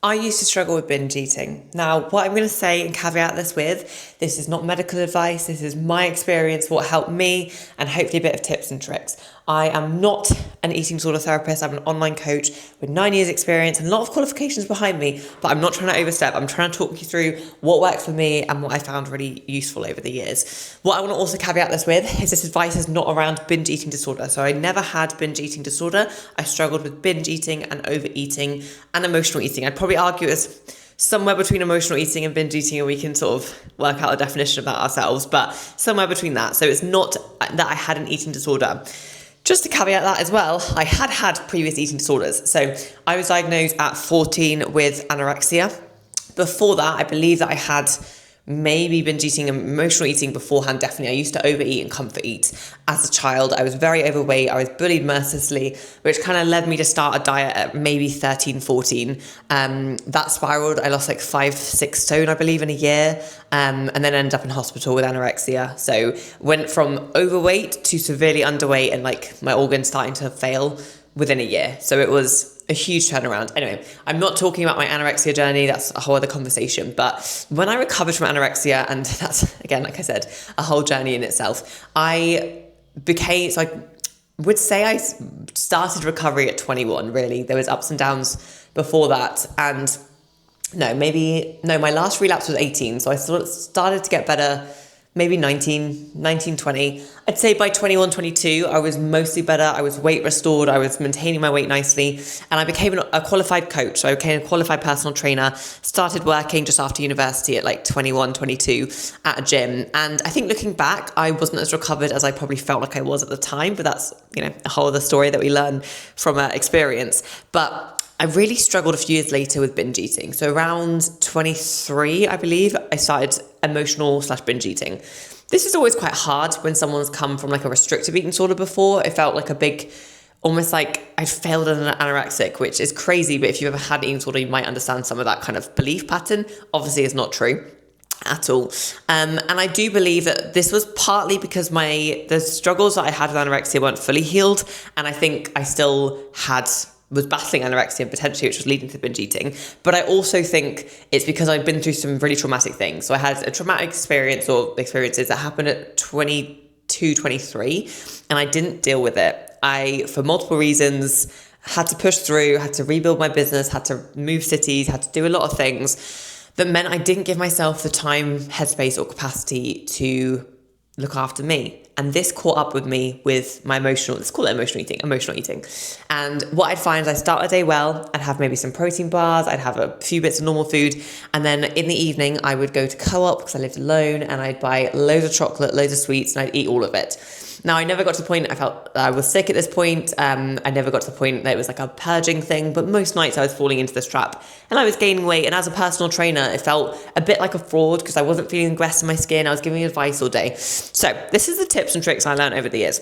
I used to struggle with binge eating. Now, what I'm going to say and caveat this with, this is not medical advice. This is my experience, what helped me, and hopefully a bit of tips and tricks. I am not an eating disorder therapist. I'm an online coach with 9 years experience and a lot of qualifications behind me, but I'm not trying to overstep. I'm trying to talk you through what worked for me and what I found really useful over the years. What I want to also caveat this with is this advice is not around binge eating disorder. So I never had binge eating disorder. I struggled with binge eating and overeating and emotional eating. I'd probably argue it's somewhere between emotional eating and binge eating, and we can sort of work out a definition of that ourselves, but somewhere between that. So it's not that I had an eating disorder. Just to caveat that as well, I had previous eating disorders. So I was diagnosed at 14 with anorexia. Before that, I believe that I had maybe binge eating and emotional eating beforehand. Definitely, I used to overeat and comfort eat. As a child, I was very overweight. I was bullied mercilessly, which kind of led me to start a diet at maybe 13, 14. That spiraled. I lost like 5-6 stone, I believe, in a year, and then ended up in hospital with anorexia. So went from overweight to severely underweight and like my organs starting to fail within a year. So it was a huge turnaround. Anyway, I'm not talking about my anorexia journey. That's a whole other conversation. But when I recovered from anorexia, and that's, again, like I said, a whole journey in itself, I would say I started recovery at 21, really. There was ups and downs before that. And my last relapse was 18. So I sort of started to get better maybe 19, 20. I'd say by 21, 22, I was mostly better. I was weight restored. I was maintaining my weight nicely. And I became a qualified coach. So I became a qualified personal trainer, started working just after university at like 21, 22 at a gym. And I think looking back, I wasn't as recovered as I probably felt like I was at the time. But that's, a whole other story that we learn from experience. But I really struggled a few years later with binge eating. So around 23, I believe, I started emotional/binge eating. This is always quite hard when someone's come from like a restrictive eating disorder before. It felt like a big, almost like I'd failed as an anorexic, which is crazy. But if you've ever had eating disorder, you might understand some of that kind of belief pattern. Obviously, it's not true at all. And I do believe that this was partly because the struggles that I had with anorexia weren't fully healed. And I think I still was battling anorexia potentially, which was leading to binge eating. But I also think it's because I'd been through some really traumatic things. So I had a traumatic experience or experiences that happened at 22, 23, and I didn't deal with it. I, for multiple reasons, had to push through, had to rebuild my business, had to move cities, had to do a lot of things that meant I didn't give myself the time, headspace, or capacity to look after me. And this caught up with me with my let's call it emotional eating. And what I'd find is I'd start a day well, I'd have maybe some protein bars, I'd have a few bits of normal food. And then in the evening, I would go to Co-op because I lived alone, and I'd buy loads of chocolate, loads of sweets, and I'd eat all of it. Now, I never got to the point I felt I was sick at this point. I never got to the point that it was like a purging thing, but most nights I was falling into this trap and I was gaining weight. And as a personal trainer, it felt a bit like a fraud because I wasn't feeling the rest of my skin. I was giving advice all day. So this is the tips and tricks I learned over the years.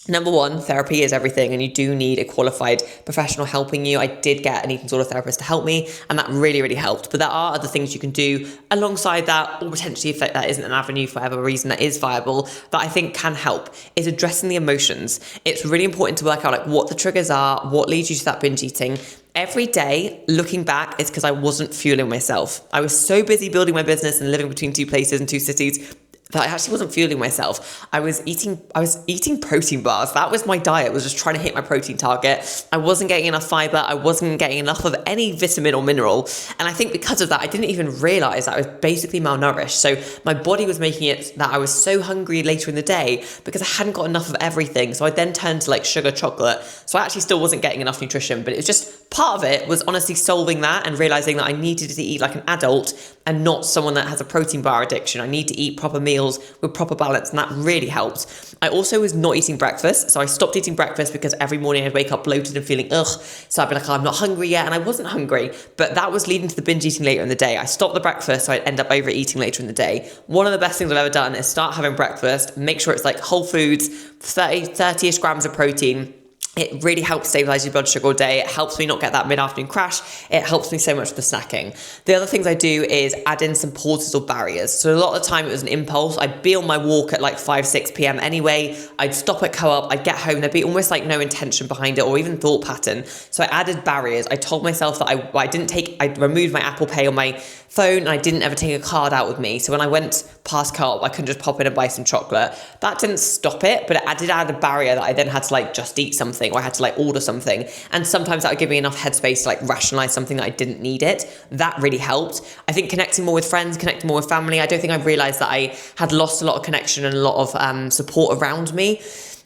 Number one, therapy is everything, and you do need a qualified professional helping you. I did get an eating disorder therapist to help me, and that really, really helped. But there are other things you can do alongside that, or potentially if that isn't an avenue for whatever reason that is viable, that I think can help, is addressing the emotions. It's really important to work out like what the triggers are, what leads you to that binge eating. Every day, looking back, it's because I wasn't fueling myself. I was so busy building my business and living between two places and two cities that I actually wasn't fueling myself. I was eating protein bars. That was my diet, was just trying to hit my protein target. I wasn't getting enough fiber. I wasn't getting enough of any vitamin or mineral. And I think because of that, I didn't even realize that I was basically malnourished. So my body was making it that I was so hungry later in the day because I hadn't got enough of everything. So I then turned to like sugar, chocolate. So I actually still wasn't getting enough nutrition, but it was just part of it was honestly solving that and realizing that I needed to eat like an adult and not someone that has a protein bar addiction. I need to eat proper meals with proper balance, and that really helped. I also was not eating breakfast, so I stopped eating breakfast because every morning I'd wake up bloated and feeling so I'd be like, I'm not hungry yet, and I wasn't hungry, but that was leading to the binge eating later in the day. I stopped the breakfast, so I'd end up overeating later in the day. One of the best things I've ever done is start having breakfast, make sure it's like whole foods, 30-ish grams of protein, It really helps stabilize your blood sugar all day. It helps me not get that mid-afternoon crash. It helps me so much with the snacking. The other things I do is add in some pauses or barriers. So a lot of the time it was an impulse. I'd be on my walk at like 5, 6 p.m. anyway. I'd stop at Co-op. I'd get home. There'd be almost like no intention behind it or even thought pattern. So I added barriers. I told myself that I removed my Apple Pay on my phone and I didn't ever take a card out with me. So when I went past Co-op, I couldn't just pop in and buy some chocolate. That didn't stop it, but I did add a barrier that I then had to like just eat something, or I had to like order something. And sometimes that would give me enough headspace to like rationalize something that I didn't need it. That really helped. I think connecting more with friends, connecting more with family. I don't think I realized that I had lost a lot of connection and a lot of support around me.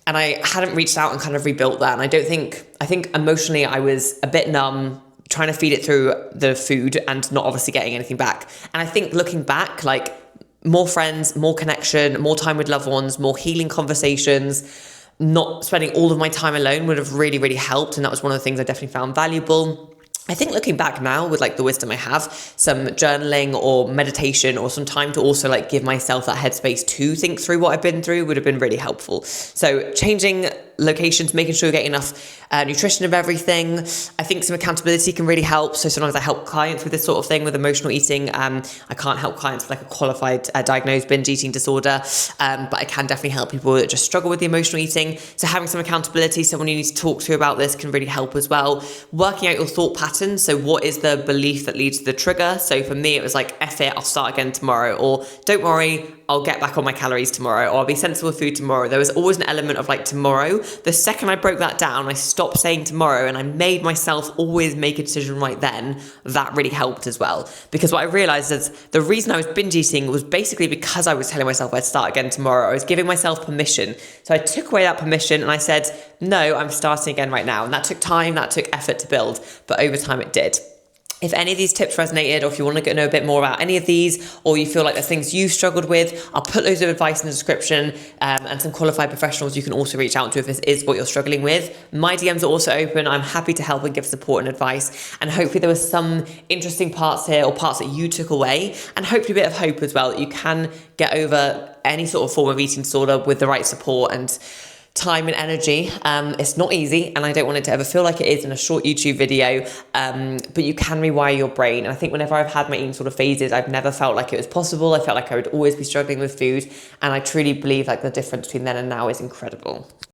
And I hadn't reached out and kind of rebuilt that. And I think emotionally I was a bit numb, trying to feed it through the food and not obviously getting anything back. And I think looking back, like more friends, more connection, more time with loved ones, more healing conversations, not spending all of my time alone would have really, really helped. And that was one of the things I definitely found valuable. I think looking back now with like the wisdom I have, some journaling or meditation or some time to also like give myself that headspace to think through what I've been through would have been really helpful. So changing locations, making sure you get enough nutrition of everything. I think some accountability can really help. So sometimes I help clients with this sort of thing with emotional eating. I can't help clients with like a qualified diagnosed binge eating disorder, but I can definitely help people that just struggle with the emotional eating. So having some accountability, someone you need to talk to about this can really help as well. Working out your thought patterns. So what is the belief that leads to the trigger? So for me, it was like, F it, I'll start again tomorrow, or don't worry, I'll get back on my calories tomorrow, or I'll be sensible with food tomorrow. There was always an element of like tomorrow. The second I broke that down, I stopped saying tomorrow and I made myself always make a decision right then. That really helped as well. Because what I realized is the reason I was binge eating was basically because I was telling myself I'd start again tomorrow. I was giving myself permission. So I took away that permission and I said, no, I'm starting again right now. And that took time, that took effort to build, but over time it did. If any of these tips resonated, or if you want to know a bit more about any of these, or you feel like there's things you've struggled with, I'll put loads of advice in the description, and some qualified professionals you can also reach out to if this is what you're struggling with. My DMs are also open. I'm happy to help and give support and advice. And hopefully there was some interesting parts here, or parts that you took away, and hopefully a bit of hope as well, that you can get over any sort of form of eating disorder with the right support and time and energy. It's not easy, and I don't want it to ever feel like it is in a short YouTube video, but you can rewire your brain. And I think whenever I've had my eating sort of phases, I've never felt like it was possible. I felt like I would always be struggling with food, and I truly believe like the difference between then and now is incredible.